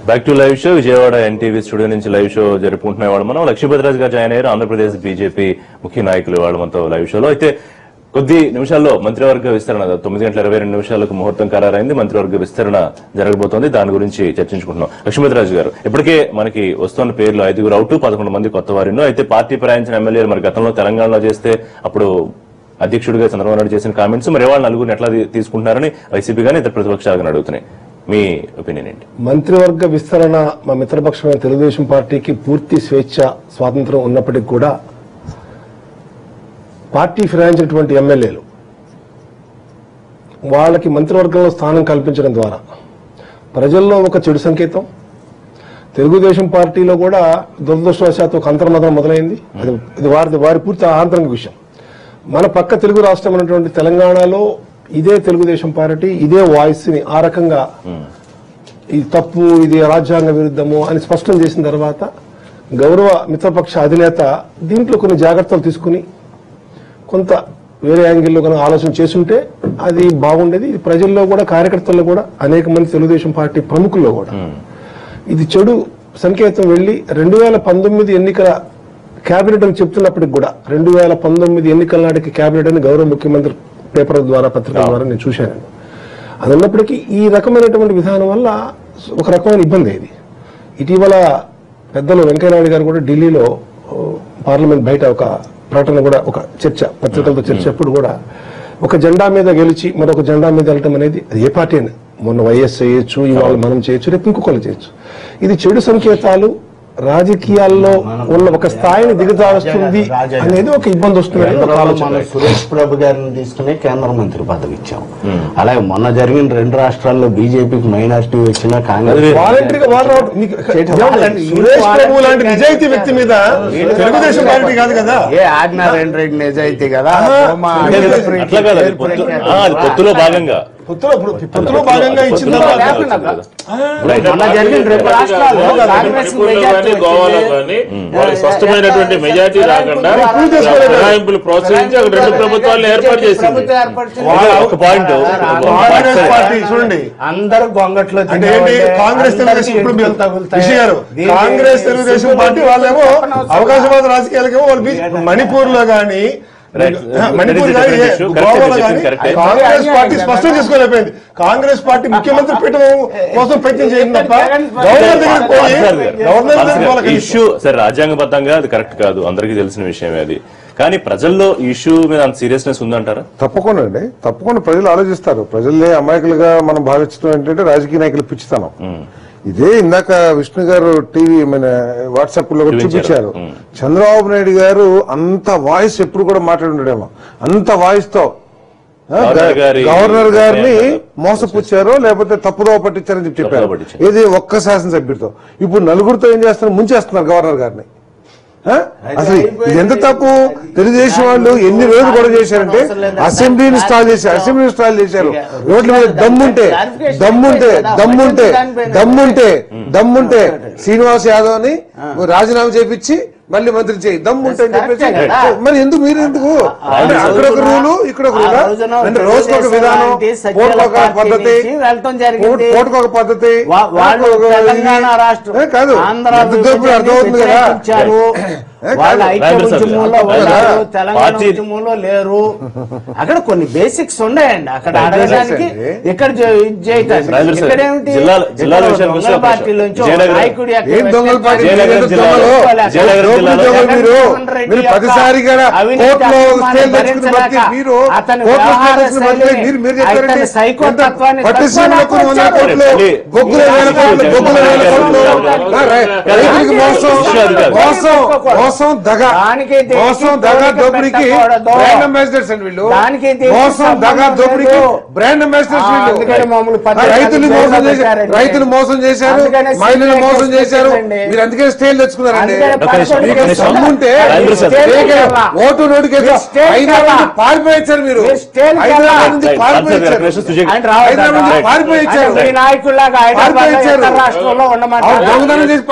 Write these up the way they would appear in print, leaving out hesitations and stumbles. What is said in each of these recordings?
Back to live show Vijayawada NTV studio నుంచి live show జరుపుకుంటున్న వాళ్ళు మనం లక్ష్మీపతిరాజు గారు జాయిన్ అయ్యారు. ఆంధ్రప్రదేశ్ బీజేపీ ముఖ్య నాయకులు వాళ్ళు మనతో లైవ్ షోలో. అయితే కొద్ది నిమిషాల్లో మంత్రివర్గ విస్తరణ 9:22 ముహూర్తం ఖరారైంది. మంత్రివర్గ విస్తరణ జరగబోతోంది. దాని గురించి చర్చించుకుంటున్నాం. లక్ష్మీపతిరాజు గారు, ఇప్పటికే మనకి వస్తున్న పేర్లు 5 అవుట్, 11 మంది కొత్త వారిను. అయితే పార్టీ ప్రయాణించిన ఎమ్మెల్యేలు మరి గతంలో తెలంగాణలో చేస్తే అప్పుడు అధ్యక్షుడిగా చంద్రబాబు నాయుడు చేసిన కామెంట్స్ మరి వాళ్ళ నలుగురిని ఎట్లా తీసుకుంటున్నారని వైసీపీ గానీ ఇతర ప్రతిపక్షాలు అడుగుతున్నాయి. మీ ఒపీనియన్ ఏంటి? మంత్రివర్గ విస్తరణ మా మిత్రపక్షమైన తెలుగుదేశం పార్టీకి పూర్తి స్వేచ్ఛ స్వాతంత్రం ఉన్నప్పటికీ కూడా పార్టీ ఫిరాయించినటువంటి ఎమ్మెల్యేలు వాళ్ళకి మంత్రివర్గంలో స్థానం కల్పించడం ద్వారా ప్రజల్లో ఒక చెడు సంకేతం, తెలుగుదేశం పార్టీలో కూడా దురదృష్టవశాత్తు ఒక అంతర్మతం మొదలైంది. అది వారి పూర్తి ఆంతరంగ విషయం. మన పక్క తెలుగు రాష్ట్రం ఉన్నటువంటి తెలంగాణలో ఇదే తెలుగుదేశం పార్టీ ఇదే వాయిస్ ని ఆ రకంగా ఇది తప్పు, ఇది రాజ్యాంగ విరుద్ధము అని స్పష్టం చేసిన తర్వాత గౌరవ మిత్రపక్ష అధినేత దీంట్లో కొన్ని జాగ్రత్తలు తీసుకుని కొంత వేరే యాంగిల్లో కనుక ఆలోచన చేసుంటే అది బాగుండేది. ఇది ప్రజల్లో కూడా కార్యకర్తల్లో కూడా అనేక మంది తెలుగుదేశం పార్టీ ప్రముఖుల్లో కూడా ఇది చెడు సంకేతం వెళ్లి 2019 ఎన్నికల కేబినెట్ అని చెప్తున్నప్పటికి కూడా 2019 ఎన్నికల నాటికి కేబినెట్ అని గౌరవ ముఖ్యమంత్రి పేపర్ ద్వారా పత్రికల ద్వారా నేను చూశాను. అది ఉన్నప్పటికీ ఈ రకమైనటువంటి విధానం వల్ల ఒక రకమైన ఇబ్బంది ఇది. ఇటీవల పెద్దలు వెంకయ్యనాయుడు గారు కూడా ఢిల్లీలో పార్లమెంట్ బయట ఒక ప్రకటన కూడా ఒక చర్చ పత్రికలతో చర్చ అప్పుడు కూడా ఒక జెండా మీద గెలిచి మరొక జెండా మీద వెళ్ళటం అనేది అది ఏ పార్టీ అని మొన్న వైఎస్ చేయొచ్చు, ఇవాళ మనం చేయొచ్చు, రేపు ఇంకొకరు చేయొచ్చు. ఇది చెడు సంకేతాలు రాజకీయాల్లో ఉన్న ఒక స్థాయిని దిగజారుస్తుంది అనేది ఒక ఇబ్బంది వస్తుంది. సురేష్ ప్రభు గారిని తీసుకునే కేంద్ర మంత్రి పదవి ఇచ్చాం. అలాగే మొన్న జరిగిన 2 రాష్ట్రాల్లో బీజేపీకి మైనారిటీ వచ్చిన కాంగ్రెస్ సురేష్ ప్రభు లాంటి నిజాయితీ వ్యక్తి మీద తెలుగుదేశం పార్టీ కాదు కదా, ఏ ఆజ్ఞారెడ్డి రెడ్డి నిజాయితీ కదా, పొత్తులో భాగంగా పొత్తులో భాగంగా ఇచ్చిన స్పష్టమైనటువంటి మెజార్టీ రాకుండా ఫిరాయింపులు ప్రోత్సహించి ఒక 2 ప్రభుత్వాలను ఏర్పాటు చేసింది. ఒక పాయింట్ కాంగ్రెస్ పార్టీ చూడండి, అందరూ గొంగట్లో అంటే ఏంటి కాంగ్రెస్ తెలుగుదేశం కాంగ్రెస్ తెలుగుదేశం పార్టీ వాళ్ళేమో అవకాశవాద రాజకీయాలకేమో వాళ్ళు మణిపూర్ లో గానీ మణిపూర్ కాంగ్రెస్ పార్టీ స్పష్టం చేసుకోలేకపోయింది. కాంగ్రెస్ పార్టీ ముఖ్యమంత్రి పీఠం కోసం ప్రయత్నం చేయండి తప్ప గవర్నర్ ఇష్యూ సరే రాజ్యాంగబద్ధంగా అది కరెక్ట్ కాదు, అందరికీ తెలిసిన విషయమే అది. కానీ ప్రజల్లో ఇష్యూ మీద అంత సీరియస్నెస్ ఉందంటారా? తప్పకుండా అండి, తప్పకుండా ప్రజలు ఆలోచిస్తారు. ప్రజలే అమాయకులుగా మనం భావించడం ఏంటంటే రాజకీయ నాయకులు పిచ్చితనం. ఇదే ఇందాక విష్ణు గారు టీవీ వాట్సాప్ లో కూడా చూపించారు. చంద్రబాబు నాయుడు గారు అంత వాయిస్ ఎప్పుడు కూడా మాట్లాడుండేమో, అంత వాయిస్ తో గవర్నర్ గారిని మోసపుచ్చారో లేకపోతే తప్పుదోవ పట్టించారని చెప్పారు. ఇది ఒక్క శాసనసభ్యుడితో. ఇప్పుడు నలుగురితో ఏం చేస్తున్నారు, ముంచేస్తున్నారు గవర్నర్ గారిని. అసలు ఎంత తప్పు. తెలుగుదేశం వాళ్ళు ఎన్ని రోజులు కూడా చేశారంటే అసెంబ్లీని స్టాల్ చేశారు. రోడ్ల మీద దమ్ముంటే శ్రీనివాస్ యాదవ్ అని రాజీనామా చేపించి మళ్ళీ మంత్రి చేయి దమ్ముంటే అని చెప్పేసి మరి ఎందుకు మీరు ఎందుకు అక్కడ ఒక రూలు ఇక్కడ ఒక రూలా అంటే రోజుకొక విధానం, కోర్టుకొక పద్ధతి కాదు అర్థమవుతుంది కదా. వాళ్ళ ఐక్య ఉద్యమంలో తెలంగాణ ఉద్యమంలో లేరు. అక్కడ కొన్ని బేసిక్స్ ఉన్నాయండి, అక్కడ అడగడానికి ఇక్కడ ఇక్కడేమిటి పార్టీలోంచి నాయకుడి మోసం దగా దోపిడీకి బ్రాండ్ అంబాసిడర్స్ అండి వీళ్ళు. మోసం దగా దోపిడీకి బ్రాండ్ అంబాసిడర్స్ వీళ్ళు. రైతులు మోసం చేశారు, మహిళలు మోసం చేశారు. మీరు అందుకే స్టేలు తెచ్చుకున్నారండి. దమ్ముంటే ఓటు నోటికేసి హైదరాబాద్ పారిపోయించారు. మీరు హైదరాబాద్ నుంచి పారిపోయించారు. దొంగతనం చేసి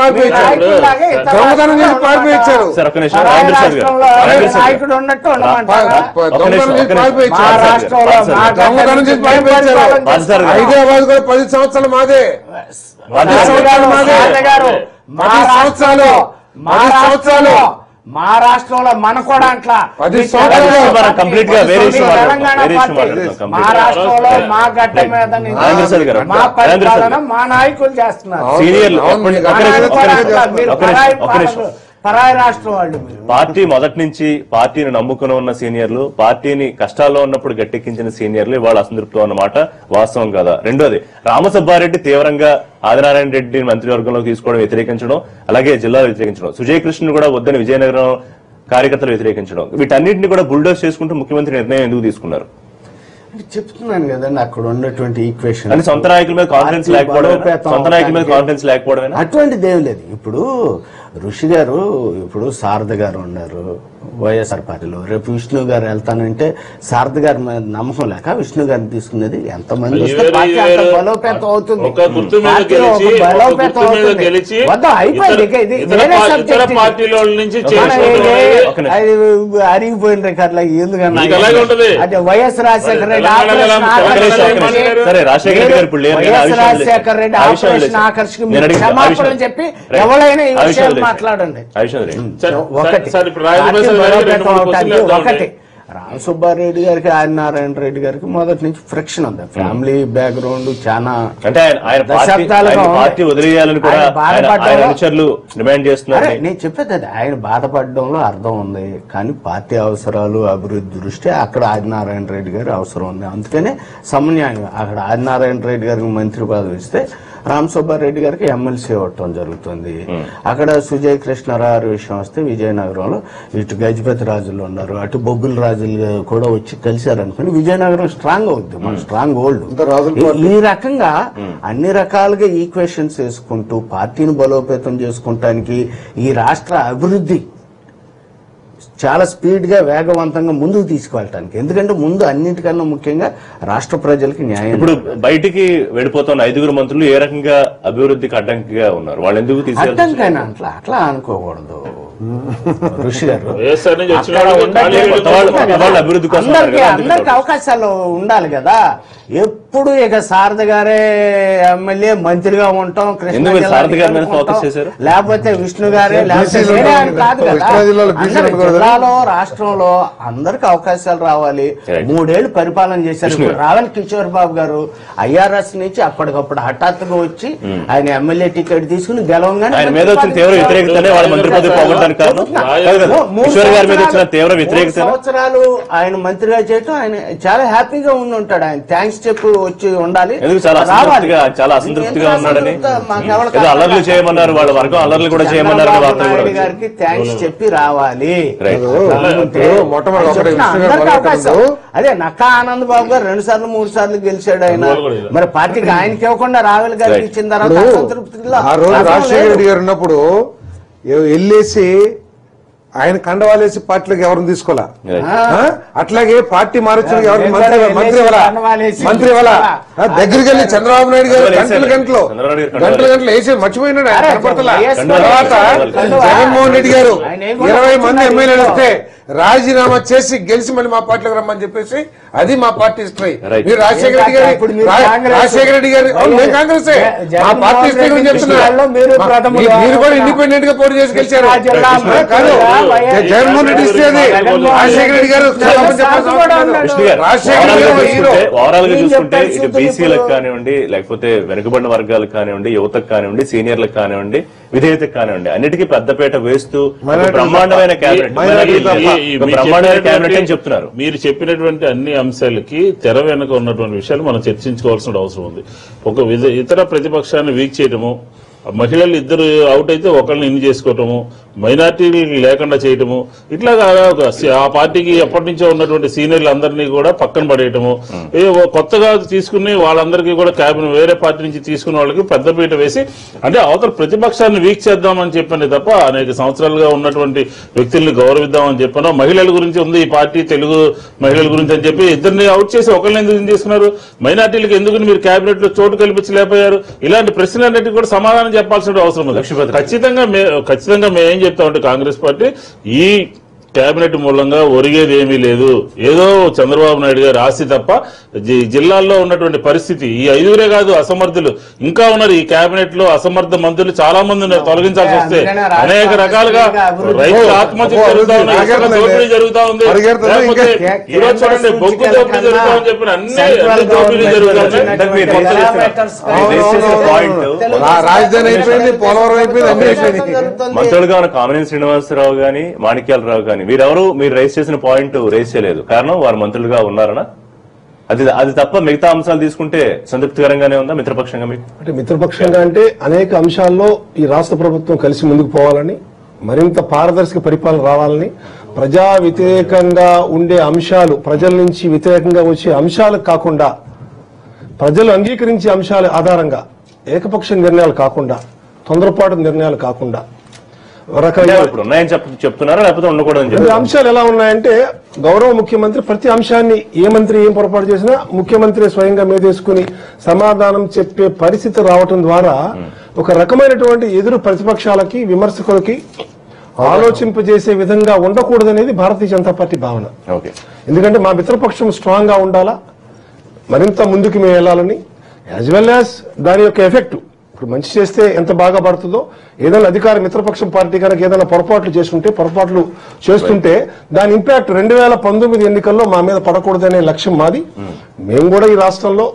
పారిపోయించారు. సార్ ఒక్క నిమిషం పరాయి రాజేంద్ర సార్ గారు రాష్ట్రంలో రాజేంద్ర సార్ గారు. నాయకుడు ఉన్నట్టు ఉండమంటారా? దొంగల నుంచి పారిపోయించారు. మా రాష్ట్రంలో మా దొంగతనం నుంచి పారిపోయించారు. బాధ్యత గారు. హైదరాబాద్ కూడా 10 సంవత్సరాలు మాదే. 10 సంవత్సరాలు మాదే. గారు మా 10 సంవత్సరాలు. మా రాష్ట్రంలో మా రాష్ట్రంలో మన కూడా అట్లా 10 సంవత్సరాలు కంప్లీట్ గా వేరే ఇష్యూ తెలంగాణ మాట్లాడుతున్నాం మా రాష్ట్రంలో మా గడ్డ మీద నుంచి రాజేంద్ర సార్ గారు. మా రాజేంద్ర సార్ పరిపాలన మా నాయకులు చేస్తున్నారు. సీనియర్లు అవును, ఒక్క మీకు మా నిమిషం, నాయకులు ఒక్క అట్లా నిమిషం, మీరు ఒక్క నిమిషం, ఒక్క నిమిషం. పరాయి రాష్ట్రం వాళ్ళు మీరు. పార్టీ మొదటి నుంచి పార్టీని నమ్ముకుని ఉన్న సీనియర్లు, పార్టీని కష్టాల్లో ఉన్నప్పుడు గట్టెక్కించిన సీనియర్లు ఇవాళ అసంతృప్తం అన్నమాట వాస్తవం కదా. రెండోది, రామసుబ్బారెడ్డి తీవ్రంగా ఆదినారాయణ రెడ్డి మంత్రివర్గంలోకి తీసుకోవడం వ్యతిరేకించడం, అలాగే జిల్లాలో వ్యతిరేకించడం, సుజయ్ కృష్ణ కూడా వద్దని విజయనగరం కార్యకర్తలు వ్యతిరేకించడం, వీటన్నింటినీ కూడా బుల్డోస్ చేసుకుంటూ ముఖ్యమంత్రి నిర్ణయం ఎందుకు తీసుకున్నారు? చెప్తున్నాను కదండి, అక్కడ ఉన్నటువంటి ఈక్వేషన్ అంటే సొంత నాయకుల మీద కాన్ఫిడెన్స్ లేకపోవడమేనా? అటువంటిది ఏం లేదు. ఇప్పుడు ఋషి గారు, ఇప్పుడు శారద గారు ఉన్నారు వైఎస్ఆర్ పార్టీలో, రేపు విష్ణు గారు వెళ్తానంటే శారద గారి మీద నమ్మకం లేక విష్ణు గారిని తీసుకునేది. ఎంతమంది వస్తే పార్టీ అంత బలోపేతం అవుతుంది. ఒక గుర్తు మీద పార్టీ ఒక గెలిచి, బలోపేతం ఒక గుర్తు మీద అవుతుంది. గెలిచి వద్దు, అయిపోయింది. ఇక ఇది ఇతర వేరే ఇతర subject ఇది. పార్టీల వాళ్ళ నుంచి మన చేసుకోవడం ఇది అనేది అరిగిపోయిన రికార్డులు ఎందుకన్నా మీకు అలాగే ఉంటది. అదే వైఎస్ రాజశేఖర రెడ్డి సరే, రాజశేఖర రెడ్డి గారు ఇప్పుడు లేరు కదా, ఆ వైఎస్ విషయం రాజశేఖర రెడ్డి ఆ విషయం ఆపరేషన్ లేదు. ఆకర్షణ నేను అడిగిన ఆ క్షమాపణలు విషయం చెప్పి రైట్. ఎవరైనా ఈ ఆ విషయం విషయాలు లేదు. మాట్లాడండి. ఆ విషయం లేదు. ఒకటి సార్ ఇప్పుడు రాజేంద్ర పార్టీ ప్రసాద్ గారికి బలోపేతం 2-3 అవటానికి క్వశ్చన్లు ఒకటి ఉన్నాయి. రామ్ సుబ్బారెడ్డి గారికి ఆదినారాయణ రెడ్డి గారికి మొదటి నుంచి ఫ్రిక్షన్ ఉంది. ఫ్యామిలీ బ్యాక్గ్రౌండ్ చాలా అంటే ఆయన దశాబ్దాలుగా ఉంది. పార్టీ వదిలేయాలని కూడా ఆయన బాధపడ్డంలో- ఆయన అనుచరులు డిమాండ్ చేస్తున్నారు. అరే, నేను చెప్పేది అది. ఆయన బాధపడడంలో అర్థం ఉంది, కానీ పార్టీ అవసరాలు అభివృద్ధి దృష్ట్యా అక్కడ ఆదినారాయణ రెడ్డి గారి అవసరం ఉంది. అందుకనే సమన్యాయం అక్కడ ఆదినారాయణ రెడ్డి గారికి మంత్రి పదవి ఇస్తే రామ్ సుబ్బారెడ్డి గారికి ఎమ్మెల్సీ ఇవ్వటం జరుగుతుంది. అక్కడ సుజయ్ కృష్ణారావు విషయం వస్తే విజయనగరంలో ఇటు గజపతి రాజులు ఉన్నారు, అటు బొబ్బిల రాజులు కూడా వచ్చి కలిశారు అనుకోండి, విజయనగరం స్ట్రాంగ్ అవుతుంది. మన స్ట్రాంగ్ ఓల్డ్. ఈ రకంగా అన్ని రకాలుగా ఈక్వేషన్స్ వేసుకుంటూ పార్టీని బలోపేతం చేసుకుంటానికి, ఈ రాష్ట్ర అభివృద్ధి చాలా స్పీడ్ గా వేగవంతంగా ముందుకు తీసుకువెళ్ళటానికి, ఎందుకంటే ముందు అన్నింటికన్నా ముఖ్యంగా రాష్ట్ర ప్రజలకి న్యాయం. ఇప్పుడు బయటికి వెళ్ళిపోతున్న 5 మంత్రులు ఏ రకంగా అభివృద్ధికి అడ్డంకిగా ఉన్నారు? వాళ్ళు ఎందుకు అడ్డంకైనా అట్లా అనుకోకూడదు ఋషి గారు. వైఎస్ఆర్ నుంచి వచ్చిన అక్కడ వాళ్ళు ఉండేది వాళ్ళు అభివృద్ధి కోసం అందరికి అవకాశాలు ఉండాలి కదా. ఎప్పుడు ఇక శారద గారే ఎమ్మెల్యే మంత్రిగా ఉంటాం, కృష్ణా ఎందుకు జిల్లా శారద గారి మీద ఉంటాం, ఫోకస్ చేశారు? లేకపోతే విష్ణు గారే, లేకపోతే బీసీలు వేరే అని కాదు కదా. కృష్ణా జిల్లాలో బీసీలు అందరి ఉండకూడదు. జిల్లాలో రాష్ట్రంలో అందరికి అవకాశాలు రావాలి. Right. 3 ఏళ్లు పరిపాలన చేశారు. విష్ణు ఇప్పుడు రావెల్ కిషోర్ బాబు గారు ఐఆర్ఎస్ నుంచి అప్పటికప్పుడు హఠాత్తుగా వచ్చి ఆయన ఎమ్మెల్యే టికెట్ తీసుకుని గెలవంగానే ఆయన మీద వచ్చిన తీవ్ర వ్యతిరేకతనే వాళ్ళ మంత్రి పదవి పోగొట్టడానికి కారణం కాదు కదా. కిషోర్ గారి మీద వచ్చిన తీవ్ర వ్యతిరేకత 3 సంవత్సరాలు ఆయన మంత్రిగా చేయటం ఆయన చాలా హ్యాపీగా ఉండి ఉంటాడు. ఆయన థ్యాంక్స్ చెప్పి వచ్చి ఉండాలి. ఎందుకు చాలా అసంతృప్తిగా ఉన్నాడని, ఏదో అల్లర్లు చేయమన్నారు, వాళ్ళ వర్గం అల్లర్లు కూడా చేయమన్నారు వార్తలు కూడా వచ్చాయి. గారికి థ్యాంక్స్ చెప్పి రావాలి. మొట్టమొదటి ఒకటే అందరికీ అవకాశం. అదే నక్కా ఆనంద్ బాబు గారు 2 సార్లు 3 సార్లు గెలిచాడు ఆయన. మరి పార్టీకి ఆయనకి ఇవ్వకుండా రావెల్ గారికి ఇచ్చిన తర్వాత అసంతృప్తిలో ఆ రోజు రాజశేఖర రెడ్డి గారు ఉన్నప్పుడు వెళ్ళేసి ఆయన కండవాలేసి పార్టీలోకి ఎవరిని తీసుకోవాలా, అట్లాగే పార్టీ మారొచ్చిన ఎవరిని మంత్రి ఇవ్వాలా. దగ్గరికి వెళ్ళి చంద్రబాబు నాయుడు గారు గంటలు వేసి మర్చిపోయినాడు. ఆయన కనపడతలా. తర్వాత జగన్మోహన్ రెడ్డి గారు 20 మంది ఎమ్మెల్యేలు వస్తే రాజీనామా చేసి గెలిచి మళ్ళీ మా పార్టీలోకి రమ్మని చెప్పేసి అది మా పార్టీ హిస్టరీ. మీరు రాజశేఖర రెడ్డి గారు మేము కాంగ్రెస్ మా పార్టీ హిస్టరీ గురించి చెప్తున్నారు. మీరు కూడా ఇండిపెండెంట్ గా పోటీ చేసి గెలిచారు. కాదు, జగన్మోహన్ రెడ్డి హిస్టరీ అది. రాజశేఖర రెడ్డి గారు ఓవరాల్ గా చూసుకుంటే ఇటు బీసీలకు కానివ్వండి, లేకపోతే వెనుకబడిన వర్గాలకు కానివ్వండి, యువతకు కానివ్వండి, సీనియర్లకు కానివ్వండి, విధేయతకు కానివ్వండి, అన్నిటికీ పెద్దపేట వేస్తూ బ్రహ్మాండమైన క్యాబినెట్ అని చెప్తున్నారు. మీరు చెప్పినటువంటి అన్ని అంశాలకి తెర వెనుక ఉన్నటువంటి విషయాలు మనం చర్చించుకోవాల్సిన అవసరం ఉంది. ఒక ఇతర ప్రతిపక్షాన్ని వీక్ చేయడము, మహిళలు ఇద్దరు అవుట్ అయితే ఒకరిని ఇన్ చేసుకోవటము, మైనార్టీలు లేకుండా చేయటము, ఇట్లాగా ఆ పార్టీకి ఎప్పటి నుంచో ఉన్నటువంటి సీనియర్లు అందరినీ కూడా పక్కన పడేయటము, కొత్తగా తీసుకుని వాళ్ళందరికీ కూడా క్యాబినెట్ వేరే పార్టీ నుంచి తీసుకున్న వాళ్ళకి పెద్దపీట వేసి, అంటే అవతల ప్రతిపక్షాన్ని వీక్ చేద్దామని చెప్పాను తప్ప అనేక సంవత్సరాలుగా ఉన్నటువంటి వ్యక్తుల్ని గౌరవిద్దామని చెప్పాను. మహిళల గురించి ఉంది ఈ పార్టీ, తెలుగు మహిళల గురించి అని చెప్పి ఇద్దరిని అవుట్ చేసి ఒకరిని ఎందుకు తీసుకున్నారు, మైనార్టీలకు ఎందుకు మీరు క్యాబినెట్ లో చోటు కల్పించలేకపోయారు, ఇలాంటి ప్రశ్నలన్నిటికీ కూడా సమాధానం చెప్పాల్సిన అవసరం ఉంది. ఖచ్చితంగా మేము ఏం చెప్తా ఉంటే కాంగ్రెస్ పార్టీ ఈ కేబినెట్ మూలంగా ఒరిగేది ఏమీ లేదు. ఏదో చంద్రబాబు నాయుడు గారి ఆస్తి తప్ప జిల్లాల్లో ఉన్నటువంటి పరిస్థితి ఈ 5 కాదు, అసమర్థులు ఇంకా ఉన్నారు. ఈ కేబినెట్ లో అసమర్థ మంత్రులు చాలా మంది ఉన్నారు. తొలగించాల్సి వస్తే అనేక రకాలుగా రైతుల ఆత్మహత్య జరుగుతా ఉన్నాయి, దోపిడీ జరుగుతా ఉంది. లేకపోతే ఈరోజు చూడండి బొగ్గు దోపిడీ జరుగుతామని చెప్పిన అన్ని దోపిడీ జరుగుతున్నాయి. రాజధాని అయిపోయింది, పోలవరం అయిపోయింది. మంత్రులుగా ఉన్న కామినేని శ్రీనివాసరావు గాని మాణిక్యాలరావు గాని వీరెవరు మీరు రైజ్ చేసిన పాయింట్ రైజ్ చేయలేదు. కారణం వారు మంత్రులుగా ఉన్నారనా? అది తప్ప మిగతా అంశాలు తీసుకుంటే సంతృప్తికరంగానే ఉందా మిత్రపక్షంగా మీకు? అంటే మిత్రపక్షంగా అంటే అనేక అంశాల్లో ఈ రాష్ట్ర ప్రభుత్వం కలిసి ముందుకు పోవాలని, మరింత పారదర్శక పరిపాలన రావాలని, ప్రజా వ్యతిరేకంగా ఉండే అంశాలు, ప్రజల నుంచి వ్యతిరేకంగా వచ్చే అంశాలు కాకుండా ప్రజలు అంగీకరించే అంశాల ఆధారంగా ఏకపక్ష నిర్ణయాలు కాకుండా, తొందరపాటు నిర్ణయాలు కాకుండా ఇప్పుడు ఉన్నాయని చెప్తున్నారా లేకపోతే ఉండకూడదని చెప్పి అంశాలు ఎలా ఉన్నాయంటే, గౌరవ ముఖ్యమంత్రి ప్రతి అంశాన్ని ఏ మంత్రి ఏం పొరపాటు చేసినా ముఖ్యమంత్రి స్వయంగా మీదేసుకుని సమాధానం చెప్పే పరిస్థితి రావటం ద్వారా ఒక రకమైనటువంటి ఎదురు ప్రతిపక్షాలకి, విమర్శకులకి ఆలోచింపజేసే విధంగా ఉండకూడదనేది భారతీయ జనతా పార్టీ భావన. ఎందుకంటే మా మిత్రపక్షం స్ట్రాంగ్ గా ఉండాలా, మరింత ముందుకు మేము వెళ్లాలని, యాజ్ వెల్ యాజ్ దాని యొక్క ఎఫెక్ట్ ఇప్పుడు మంచి చేస్తే ఎంత బాగా పడుతుందో, ఏదైనా అధికార మిత్రపక్షం పార్టీ కనుక ఏదైనా పొరపాట్లు చేస్తుంటే దాని ఇంపాక్ట్ 2019 ఎన్నికల్లో మా మీద పడకూడదనే లక్ష్యం మాది. మేము కూడా ఈ రాష్ట్రంలో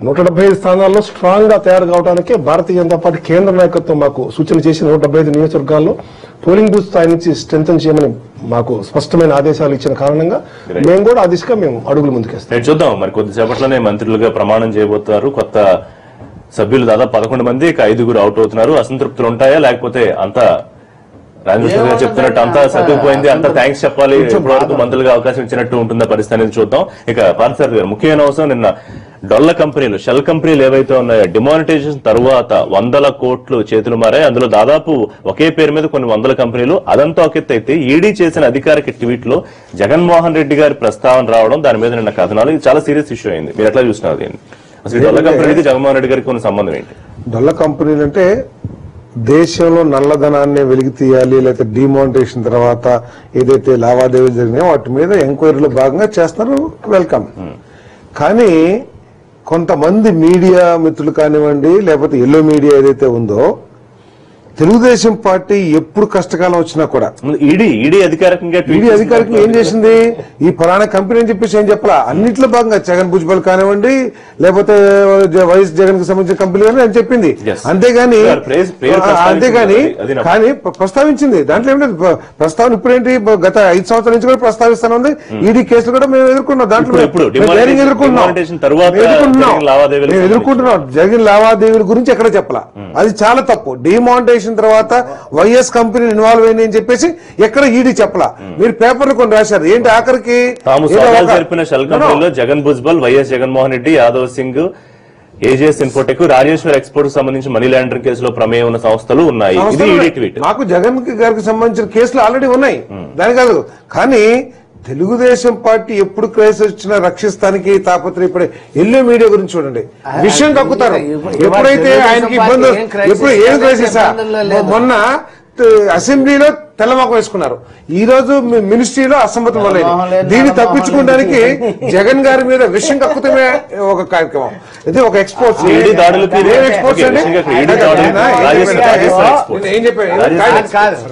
175 స్థానాల్లో స్ట్రాంగ్ గా తయారు కావడానికే భారతీయ జనతా పార్టీ కేంద్ర నాయకత్వం మాకు సూచన చేసి 175 నియోజకవర్గాల్లో పోలింగ్ బూత్ స్థాయి నుంచి స్ట్రెంథన్ చేయమని మాకు స్పష్టమైన ఆదేశాలు ఇచ్చిన కారణంగా మేము కూడా ఆ దిశగా మేము అడుగులు ముందుకేస్తాం. చూద్దాం, మరి కొద్దిసేపట్లోనే మంత్రులుగా ప్రమాణం చేయబోతున్నారు కొత్త సభ్యులు. దాదాపు 11 మంది, 5 అవుట్ అవుతున్నారు. అసంతృప్తులు ఉంటాయా లేకపోతే అంతా రాజేంద్ర గారు చెప్తున్నట్టు అంతా సర్దుకుపోయింది, అంతా థ్యాంక్స్ చెప్పాలి, ఇప్పటివరకు మంత్రులుగా అవకాశం ఇచ్చినట్టు ఉంటుందా పరిస్థితి అనేది చూద్దాం. ఇక పార్థసారథి గారు, ముఖ్యమైన అవసరం నిన్న డొల్ల కంపెనీలు, షెల్ కంపెనీలు ఏవైతే ఉన్నాయో డిమానిటైజేషన్ తర్వాత 100 కోట్లు చేతులు మారాయి. అందులో దాదాపు ఒకే పేరు మీద కొన్ని 100 కంపెనీలు. అదంతా ఒక ఎత్తు అయితే ఈడీ చేసిన అధికారిక ట్వీట్ లో జగన్మోహన్ రెడ్డి గారి ప్రస్తావన రావడం, దాని మీద నిన్న కథనాలు, ఇది చాలా సీరియస్ ఇష్యూ అయింది. మీరు ఎట్లా చూస్తున్నారు దీన్ని? అసలు డొల్ల కంపెనీకి జగన్మోహన్ రెడ్డి గారికి ఉన్న సంబంధం ఏంటి? డొల్ల కంపెనీలు అంటే దేశంలో నల్లధనాన్ని వెలికి తీయాలి, లేకపోతే డిమానిటేషన్ తర్వాత ఏదైతే లావాదేవీలు జరిగినాయో వాటి మీద ఎంక్వైరీలో భాగంగా చేస్తున్నారు, వెల్కమ్. కానీ కొంతమంది మీడియా మిత్రులు కానివ్వండి, లేకపోతే ఎల్లో మీడియా ఏదైతే ఉందో, తెలుగుదేశం పార్టీ ఎప్పుడు కష్టకాలం వచ్చినా కూడా ఈడీ అధికారికంగా ఏం చేసింది, ఈ ఫలానా కంపెనీ అని చెప్పేసి ఏం చెప్పాలా, అన్నింటిలో భాగంగా జగన్ భుజ్బల్ కానివ్వండి, లేకపోతే వైఎస్ జగన్ కి సంబంధించిన కంపెనీ అని చెప్పింది. అంతేగాని ప్రస్తావించింది, దాంట్లో ఏం లేదు. ప్రస్తావన ఇప్పుడేంటి, గత 5 సంవత్సరాల నుంచి కూడా ప్రస్తావిస్తానుంది. ఈడీ కేసులు కూడా మేము ఎదుర్కొన్నాం, దాంట్లో ఎదుర్కొంటున్నాం. జరిగిన లావాదేవీల గురించి ఎక్కడ చెప్పాలా, అది చాలా తప్పు. డిమానిటేషన్ తర్వాత వైఎస్ కంపెనీ ఇన్వాల్వ్ అయింది అని చెప్పేసి ఎక్కడ ఈడీ చెప్పలా. మీరు పేపర్లు కొన్ని రాశారు, ఏంటి ఆఖరికి జరిపిన షెల్ కంపెనీలో Jagan Bhujbal, YS Jaganmohan Reddy, Yadav Singh, AGS Infotech, Rajeshwar export సంబంధించి మనీ లాండరింగ్ కేసులో ప్రమేయం ఉన్న సంస్థలు ఉన్నాయి. మాకు జగన్ గారికి సంబంధించిన కేసులు ఆల్రెడీ ఉన్నాయి, దాని కాదు. కానీ తెలుగుదేశం పార్టీ ఎప్పుడు క్రైసిస్ వచ్చినా రక్షిస్తానికి తాపత్రయపడే ఎల్లో మీడియా గురించి చూడండి, విషయం కక్కుతారు. ఎప్పుడైతే ఆయనకి ఇబ్బంది, ఎప్పుడు ఏం క్రైసిస్, మొన్న అసెంబ్లీలో తెల్లమాకం వేసుకున్నారు, ఈ రోజు మినిస్ట్రీలో అసమ్మతం వల్ల దీన్ని తప్పించుకోవడానికి జగన్ గారి మీద విషయం కక్కుతమే ఒక కార్యక్రమం. ఇది ఒక ఎక్స్పోర్ట్స్ ఏం చెప్పారు,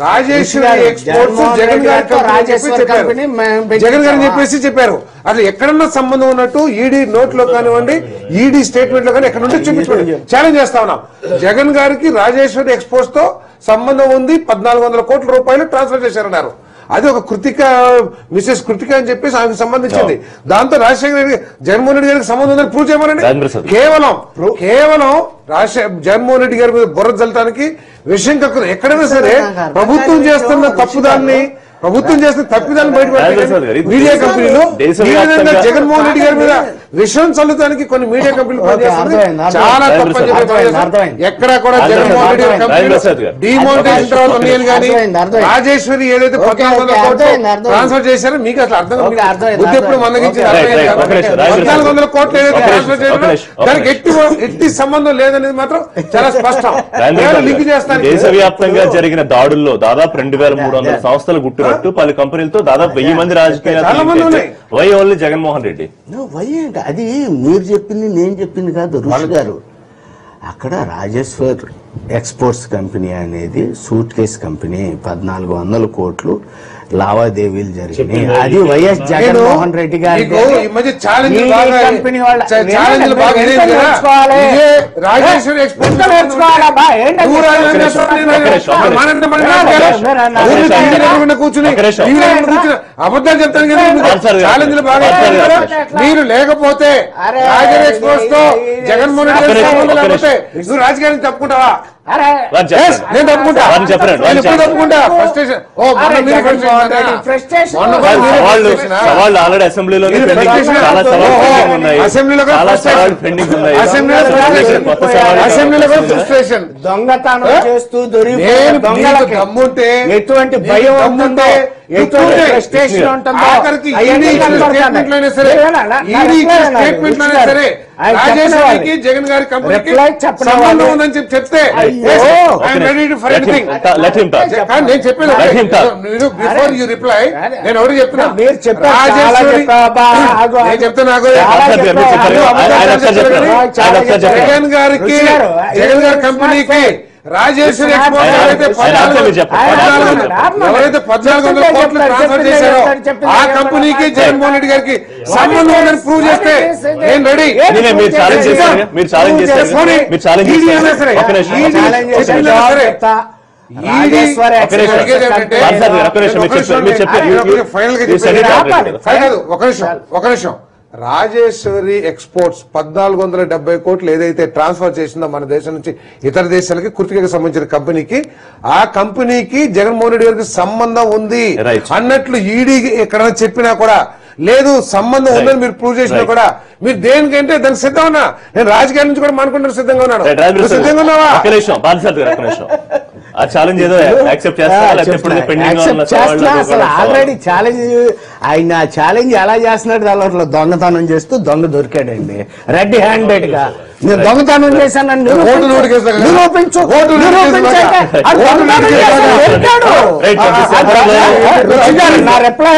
రాజేశ్వరి ఎక్స్పోర్ట్స్ జగన్ గారిని చెప్పేసి చెప్పారు. అట్లా ఎక్కడన్నా సంబంధం ఉన్నట్టు ఈడీ నోట్లో కానివ్వండి, ఈడీ స్టేట్మెంట్ లో కానీ ఎక్కడ ఉంటే చూపించుకోండి, ఛాలెంజ్ చేస్తా ఉన్నాం. జగన్ గారికి రాజేశ్వరి ఎక్స్పోర్ట్స్ తో సంబంధం ఉంది, 1400 కోట్ల రూపాయలు ట్రాన్స్ఫర్ చేశారన్నారు. అది ఒక కృతిక, మిసెస్ కృతిక అని చెప్పేసి ఆమెకు సంబంధించింది. దాంతో రాజశేఖర రెడ్డి, జగన్మోహన్ రెడ్డి గారికి సంబంధం ఉందని ప్రూవ్ చేయమనండి. కేవలం జగన్మోహన్ రెడ్డి గారి మీద బుర్ర జల్లటానికి విషయం కక్కుతుంది. ఎక్కడైనా సరే ప్రభుత్వం చేస్తున్న తప్పుదాన్ని, ప్రభుత్వం చేస్తున్న తప్పిదాన్ని బయటపెట్టాలి. మీడియా కంపెనీలు ఈ విధంగా జగన్మోహన్ రెడ్డి గారి మీద విషయం చల్లుతానికి కొన్ని మీడియా కంపెనీలు పనిచేస్తుంది. అర్థమైంది. చాలా తప్పని చెప్పి పనిచేస్తుంది. అర్థమైంది. ఎక్కడ కూడా జగన్మోహన్ రెడ్డి గారి కంపెనీలు డిమానిటైజేషన్ తర్వాత ఉన్నాయని కానీ అర్థమైంది. రాజేశ్వరి ఏదైతే 1400 కోట్లు ట్రాన్స్ఫర్ చేశారో మీకు అసలు అర్థం బుద్ధి ఎప్పుడు మందగించి 1400 కోట్లు ఏదైతే ట్రాన్స్ఫర్ చేశారో దానికి ఎట్టి సంబంధం లేదనేది మాత్రం చాలా స్పష్టం. లింక్ చేస్తాను. దేశవ్యాప్తంగా జరిగిన దాడుల్లో దాదాపు 2300 సంస్థలు గుట్టునట్టు పలు కంపెనీలతో దాదాపు 1000 మంది రాజకీయ why only Jaganmohan Reddy. Why ఏంటి అది మీరు చెప్పింది నేను చెప్పింది కాదు ఋషి గారు. అక్కడ రాజేశ్వర్ ఎక్స్పోర్ట్స్ కంపెనీ అనేది సూట్ కేస్ కంపెనీ 1400 కోట్లు లావాదేవీలు జరిగినాయి. అది వైఎస్ జగన్మోహన్ రెడ్డి గారి కంపెనీ వాళ్ళ రాజేశ్వరి ఎక్స్పోర్ట్ కూర్చుని అబద్ధాలు చెప్తాను ఛాలెంజ్లు బాగా మీరు లేకపోతే రాజేశ్వరి ఎక్స్పోర్ట్స్ తో జగన్మోహన్ రెడ్డి లేకపోతే నువ్వు రాజకీయానికి తప్పుకుంటావా? నేను తప్పుకుంటా. తప్పుకుంటా. ఆల్రెడీ అసెంబ్లీలో ఫ్రస్ట్రేషన్ దొంగతనం చేస్తూ దొంగలకి ఎటువంటి భయం ఉంటుందో ఎటువంటి ఫ్రస్ట్రేషన్ ఉంటుందో రాజేశ్వరికి జగన్ గారి కంపెనీకి సంబంధం ఉందని చెప్తే నేను చెప్పేది బిఫోర్ యూ రిప్లై నేను ఎవరు చెప్తున్నా జగన్ గారికి జగన్ గారి కంపెనీకి రాజేశ్వరి ఎవరైతే 1400 కోట్లు ట్రాన్స్ఫర్ చేశారో ఆ కంపెనీకి జగన్మోహన్ రెడ్డి గారికి సంబంధం ఉందని ప్రూవ్ చేస్తే నేను రెడీ. ఒక నిమిషం రాజేశ్వరి ఎక్స్పోర్ట్స్ 1470 కోట్లు ఏదైతే ట్రాన్స్ఫర్ చేసిందో మన దేశం నుంచి ఇతర దేశాలకి కృతికకి సంబంధించిన కంపెనీకి ఆ కంపెనీకి జగన్మోహన్ రెడ్డి గారికి సంబంధం ఉంది అన్నట్లు ఈడీ ఎక్కడైనా చెప్పినా కూడా లేదు సంబంధం ఉందని మీరు ప్రూవ్ చేసినా కూడా మీరు దేనికంటే దానికి సిద్ధం ఉన్నా. నేను రాజకీయాల నుంచి కూడా మానుకుంటే సిద్ధంగా ఉన్నాను. సిద్ధంగా ఉన్నావా? ఆ ఛాలెంజ్ ఏదో యాక్సెప్ట్ అసలు ఆల్రెడీ ఛాలెంజ్ ఆయన ఛాలెంజ్ ఎలా చేస్తున్నాడు దాంట్లో దొంగతనం చేస్తూ దొంగ దొరికాడండి రెడ్ హ్యాండెడ్ గా. నేను దొంగతనం చేశానని నిరూపించు. నా రిప్లై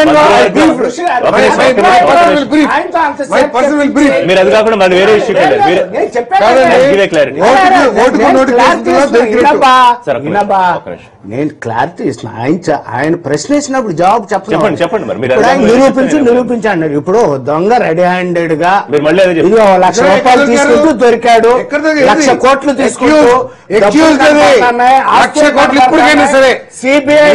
మీరు అది కాకుండా మరి వేరే ఇష్యూ నేను క్లారిటీ ఇస్తున్నా. ఆయన ప్రశ్న వేసినప్పుడు జవాబు చెప్పండి. నిరూపించు అన్నారు. ఇప్పుడు దొంగ రెడీ హ్యాండెడ్ గా 1,00,000 రూపాయలు తీసుకుంటూ దొరికాడు, 1,00,000 కోట్లు తీసుకుంటూ 1,00,000 కోట్లు ఇప్పటికైనా సరే సిబిఐ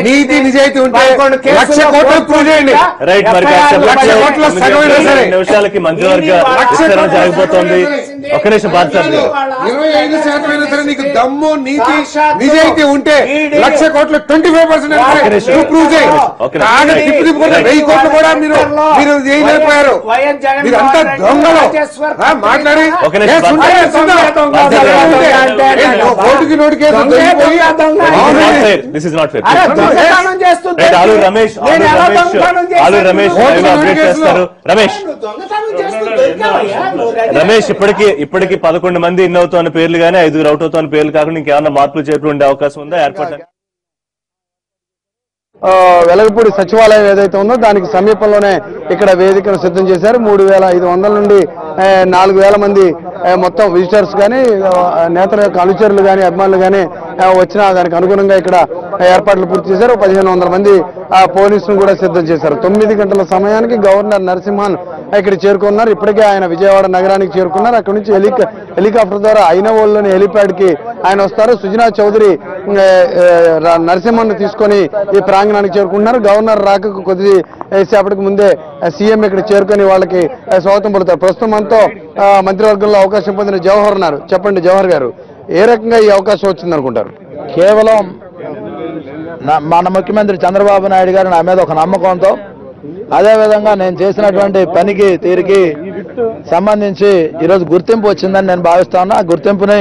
నీతి నిజాయితీ ఉంటే 1,00,000 కోట్లు ప్రూవ్ చేయండి. 1,00,000 కోట్ల సగమైనా సరే నిమిషాలకి మంత్రివర్గ విస్తరణ జరగబోతోంది. ఒక నిమిషం బాధ్యత 25% సరే నీకు దమ్ము నీతి నిజాయితీ ఉంటే 1,00,000 కోట్లు 25% ప్రూవ్ చేయండి. 1,000 కోట్లు కూడా మీరు చేయలేకపోయారు. మీరు అంతా దొంగలు మాట్లాడి ఓటుకి నోటు కేసు రమేష్ ఇప్పటికి 11 మంది ఇన్ అవుతున్న పేర్లు గానీ 5 అవుట్ అవుతున్న పేర్లు కాకుండా ఇంకేమన్నా మార్పులు చేర్పులు ఉండే అవకాశం ఉందా ఏర్పాటు? వెలగపూడి సచివాలయం ఏదైతే ఉందో దానికి సమీపంలోనే ఇక్కడ వేదికను సిద్ధం చేశారు. 3,500 నుండి 4,000 మంది మొత్తం విజిటర్స్ కానీ నేతల యొక్క అనుచరులు కానీ అభిమానులు కానీ వచ్చిన దానికి అనుగుణంగా ఇక్కడ ఏర్పాట్లు పూర్తి చేశారు. 1,500 మంది పోలీసులను కూడా సిద్ధం చేశారు. 9 గంటల సమయానికి గవర్నర్ నరసింహన్ ఇక్కడ చేరుకున్నారు. ఇప్పటికే ఆయన విజయవాడ నగరానికి చేరుకున్నారు. అక్కడి నుంచి హెలికాప్టర్ ద్వారా ఐనవోల్లోని హెలిప్యాడ్ కి ఆయన వస్తారు. సుజనా చౌదరి నరసింహన్ తీసుకొని ఈ ప్రాంగణానికి చేరుకుంటున్నారు. గవర్నర్ రాకకు కొద్దిసేపటికి ముందే సీఎం ఇక్కడ చేరుకొని వాళ్ళకి స్వాగతం పలుకుతారు. ప్రస్తుతం మనతో మంత్రివర్గంలో అవకాశం పొందిన జవహర్ ఉన్నారు. చెప్పండి జవహర్ గారు, ఏ రకంగా ఈ అవకాశం వచ్చింది అనుకుంటారు? కేవలం మన ముఖ్యమంత్రి చంద్రబాబు నాయుడు గారు నా మీద ఒక నమ్మకంతో అదేవిధంగా నేను చేసినటువంటి పనికి తీరికి సంబంధించి ఈరోజు గుర్తింపు వచ్చిందని నేను భావిస్తాను. ఆ గుర్తింపుని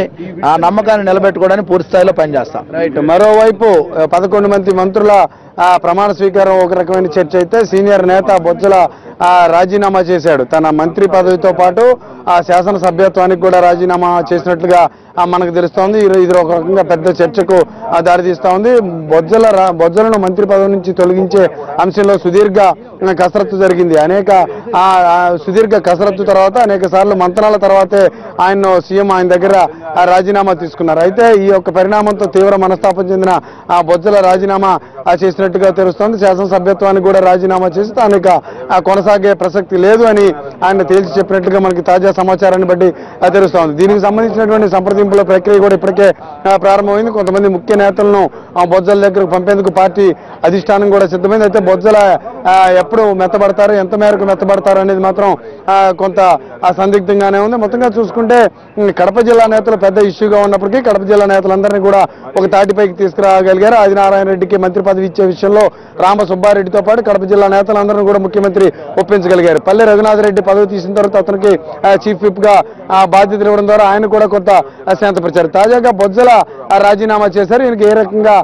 ఆ నమ్మకాన్ని నిలబెట్టుకోవడానికి పూర్తి స్థాయిలో పనిచేస్తాం. రైట్. మరోవైపు 11 మంది మంత్రుల ప్రమాణ స్వీకారం ఒక రకమైన చర్చ అయితే సీనియర్ నేత బొజ్జల రాజీనామా చేశాడు. తన మంత్రి పదవితో పాటు ఆ శాసనసభ్యత్వానికి కూడా రాజీనామా చేసినట్లుగా మనకు తెలుస్తోంది. ఇది ఒక రకంగా పెద్ద చర్చకు దారితీస్తా ఉంది. బొజ్జలను మంత్రి పదవి నుంచి తొలగించే అంశంలో సుదీర్ఘ కసరత్తు జరిగింది. సుదీర్ఘ కసరత్తు తర్వాత అనేక సార్లు మంతనాల తర్వాతే సీఎం ఆయన దగ్గర రాజీనామా తీసుకున్నారు. అయితే ఈ యొక్క పరిణామంతో తీవ్ర మనస్తాపం చెందిన బొజ్జల రాజీనామా చేసినట్టుగా తెలుస్తోంది. శాసనసభ్యత్వానికి కూడా రాజీనామా చేసి తాను కొనసాగే ప్రసక్తి లేదు అని ఆయన తేల్చి చెప్పినట్లుగా మనకి తాజా సమాచారాన్ని బట్టి తెలుస్తోంది. దీనికి సంబంధించినటువంటి సంప్రదింపుల ప్రక్రియ కూడా ఇప్పటికే ప్రారంభమైంది. కొంతమంది ముఖ్య నేతలను బొజ్జల దగ్గరకు పంపేందుకు పార్టీ అధిష్టానం కూడా సిద్ధమైంది. అయితే బొజ్జల ఎప్పుడు మెత్తబడతారు, ఎంత మేరకు మెత్తబడతారు అనేది మాత్రం కొంత సందిగ్ధంగానే ఉంది. మొత్తంగా చూసుకుంటే కడప జిల్లా నేతలు పెద్ద ఇష్యూగా ఉన్నప్పటికీ కడప జిల్లా నేతలందరినీ కూడా ఒక తాటిపైకి తీసుకురాగలిగారు. ఆదినారాయణ రెడ్డికి మంత్రి పదవి ఇచ్చే విషయంలో రామ సుబ్బారెడ్డితో పాటు కడప జిల్లా నేతలందరినీ కూడా ముఖ్యమంత్రి ఒప్పించగలిగారు. పల్లె రఘునాథ్ రెడ్డి పదవి తీసిన తర్వాత అతనికి చీఫ్ విప్ గా బాధ్యతలు ఇవ్వడం ద్వారా ఆయన కూడా కొంత శాంతపరిచారు. తాజాగా బొజ్జల రాజీనామా చేశారు. ఈయనకి ఏ రకంగా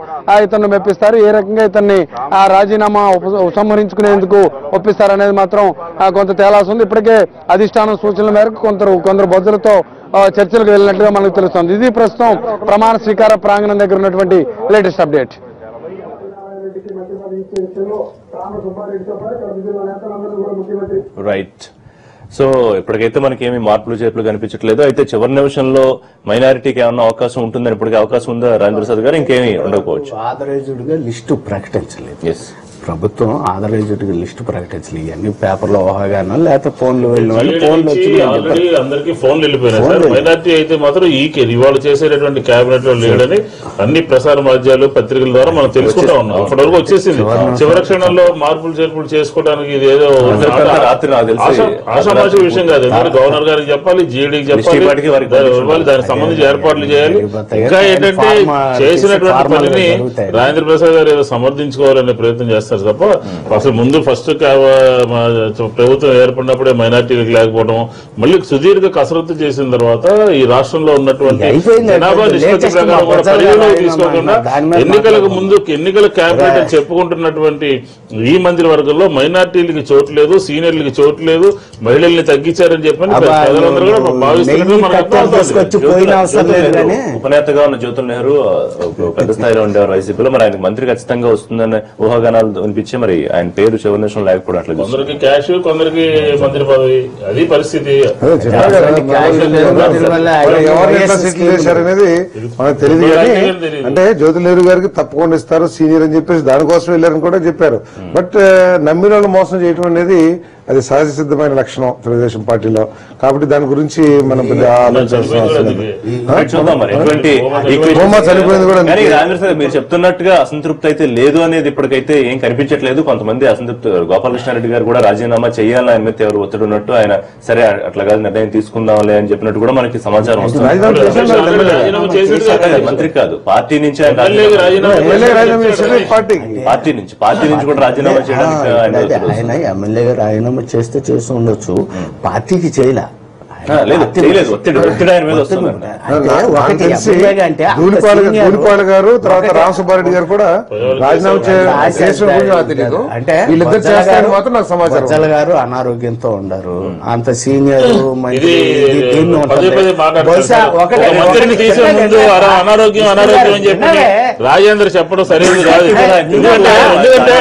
ఇతన్ని మెప్పిస్తారు, ఏ రకంగా ఇతన్ని రాజీనామా ఉపసంహరించుకునేందుకు ఒప్పిస్తారనేది మాత్రం కొంత తేలాల్సి ఉంది. ఇప్పటికే అధిష్టానం సూచనల మేరకు కొందరు బొజ్జలతో చర్చలకు వెళ్ళినట్లుగా మనకు తెలుస్తోంది. ఇది ప్రస్తుతం ప్రమాణ స్వీకార ప్రాంగణం దగ్గర ఉన్నటువంటి లేటెస్ట్ అప్డేట్. రైట్. సో ఇప్పటికైతే మనకి ఏమి మార్పులు చేర్పులు కనిపించట్లేదు. అయితే చివరి నిమిషంలో మైనారిటీకి ఏమన్నా అవకాశం ఉంటుందని ఇప్పటికీ అవకాశం ఉందా రాజేంద్ర ప్రసాద్ గారు? ఇంకేమీ ఉండకపోవచ్చు. ఆథరైజ్డ్గా లిస్టు ప్రకటించలేదు ప్రభుత్వం. ఆథరైజ్డ్ లిస్టు ప్రకటించలేదు. ఇవన్నీ పేపర్లో ఊహాగానో లేకపోతే ఫోన్లు వెళ్ళిన వాళ్ళు ఫోన్లు వచ్చి అందరికీ ఫోన్లు వెళ్ళిపోయినాయి సార్. మైనార్టీ అయితే మాత్రం ఇవాళ చేసేటటువంటి కేబినెట్ లో లేడని అన్ని ప్రసార మాధ్యమాలు పత్రికల ద్వారా మనం తెలుసుకుంటా ఉన్నాం. అప్పటి వరకు వచ్చేసింది. చివరి క్షణంలో మార్పులు చేర్పులు చేసుకోవడానికి ఇది ఏదో ఆషామాషి విషయం కాదు. గవర్నర్ గారికి చెప్పాలి, జీడీకి చెప్పాలి, దానికి సంబంధించి ఏర్పాట్లు చేయాలి. ఇంకా ఏంటంటే చేసినటువంటి పనిని రాజేంద్ర ప్రసాద్ గారు ఏదో సమర్థించుకోవాలనే ప్రయత్నం చేస్తారు తప్ప అసలు ముందు ఫస్ట్ ప్రభుత్వం ఏర్పడినప్పుడే మైనార్టీలకు లేకపోవడం, మళ్ళీ సుదీర్ఘ కసరత్తు చేసిన తర్వాత ఈ రాష్ట్రంలో ఉన్నటువంటి జనాభా నిష్పత్తి ప్రకారం కూడా పరిగణలో తీసుకోకుండా ఎన్నికలకు ముందు ఎన్నికల క్యాబినెట్ అని చెప్పుకుంటున్నటువంటి ఈ మంత్రివర్గంలో మైనార్టీలకి చోటు లేదు, సీనియర్లకి చోటు లేదు, మహిళల్ని తగ్గించారని చెప్పని ప్రజలందరూ కూడా భావిస్తున్నారు. ఉపనేతగా ఉన్న జ్యోతుల్ నెహ్రూ పెద్ద స్థాయిలో ఉండేవారు వైసీపీలో. మరి ఆయన మంత్రి ఖచ్చితంగా వస్తుందన్న ఊహాగానాలు అనిపించి మరి ఆయన పేరు చివరి నిమిషం లేకపోవడం అట్లా కొందరికి క్యాష్, కొందరికి మంత్రి పదవి, అది పరిస్థితి. అనేది మనకు తెలియదు. కానీ అంటే జ్యోతుల్ నెహ్రూ గారికి తప్పకుండా ఇస్తారు సీనియర్ అని చెప్పేసి దానికోసం వెళ్ళారని కూడా చెప్పారు. బట్ నమ్మిన వాళ్ళు మోసం చేయడం అనేది అది సహజ సిద్ధమైన లక్షణం తెలుగుదేశం పార్టీలో. కాబట్టి దాని గురించి మనం చనిపోయింది కూడా. మీరు చెప్తున్నట్టుగా అసంతృప్తి అయితే లేదు అనేది ఇప్పటికైతే ఏం కనిపించట్లేదు. కొంతమంది అసంతృప్తి, గోపాలకృష్ణారెడ్డి గారు కూడా రాజీనామా చేయాలని ఆయన మీద ఎవరు ఒత్తిడి ఉన్నట్టు, ఆయన సరే అట్లా కాదు నిర్ణయం తీసుకుందాంలే అని చెప్పినట్టు కూడా మనకి సమాచారం వస్తుంది. మంత్రి కాదు, పార్టీ నుంచి పార్టీ నుంచి కూడా రాజీనామా చేయడానికి ఆయన ఎమ్మెల్యేగా రాజీనామా చేస్తే చేసి ఉండొచ్చు, పార్టీకి చేయలే. ధూళిపాల గారు తర్వాత రామసుబ్బారెడ్డి గారు కూడా రాజీనామా తెలియదు. వీళ్ళిద్దరు చేస్తారని మాత్రం నాకు సమాచారం. బొజ్జల గారు అనారోగ్యంతో ఉండరు, అంత సీనియర్ అనారోగ్యం అని చెప్పి రాజేంద్ర చెప్పడం సరైనది కాదు. ఎందుకంటే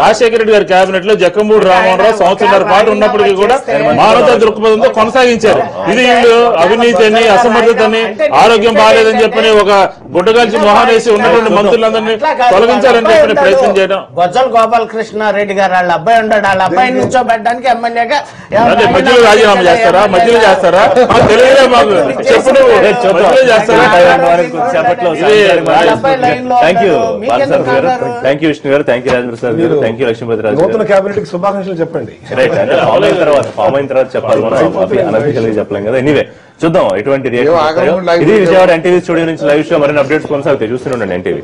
రాజశేఖర రెడ్డి గారి కేబినెట్ లో జక్కంపూడి రామోహన్ రావు సంవత్సరాల పాటు ఉన్నప్పటికీ కూడా మానవతా దృక్పథంతో కొనసాగించారు. ఇది వీళ్ళు అవినీతి అని, అసమర్థతని, ఆరోగ్యం బాగాలేదని చెప్పని ఒక గుడ్డగాల్చి మొహానేసి ఉన్నటువంటి మంత్రులందరినీ తొలగించాలని చెప్పని ప్రయత్నం చేయడం. బొజ్జల గోపాలకృష్ణారెడ్డి గారు వాళ్ళ అబ్బాయి ఉన్నాడు, వాళ్ళ అబ్బాయి నుంచోబెట్టడానికి ఎమ్మెల్యేగా మధ్యలో రాజీనామా చేస్తారా? మధ్యలో చేస్తారా? తెలియదే మాకు చెప్పు. మధ్యలో చేస్తారా? థ్యాంక్ యూ విష్ణు గారు, థ్యాంక్ యూ రాజేంద్ర ప్రసాద్ గారు, థ్యాంక్ యూ లక్ష్మీపతి రాజు. నూతన కేబినెట్ కి శుభాకాంక్షలు చెప్పండి. రైట్, అంటే ఫామ్ అయిన తర్వాత చెప్పాలి, మనం అనఫిషియల్ గా చెప్పలేం కదా. ఎనీవే చూద్దాం ఎటువంటి రియాక్షన్. ఇది విజయవాడ ఎన్టీవీ స్టూడియో నుంచి లైవ్ షో. మరిన్ని అప్డేట్స్ కొనసాగుతాయి, చూస్తూనే ఉండండి ఎన్టీవీ.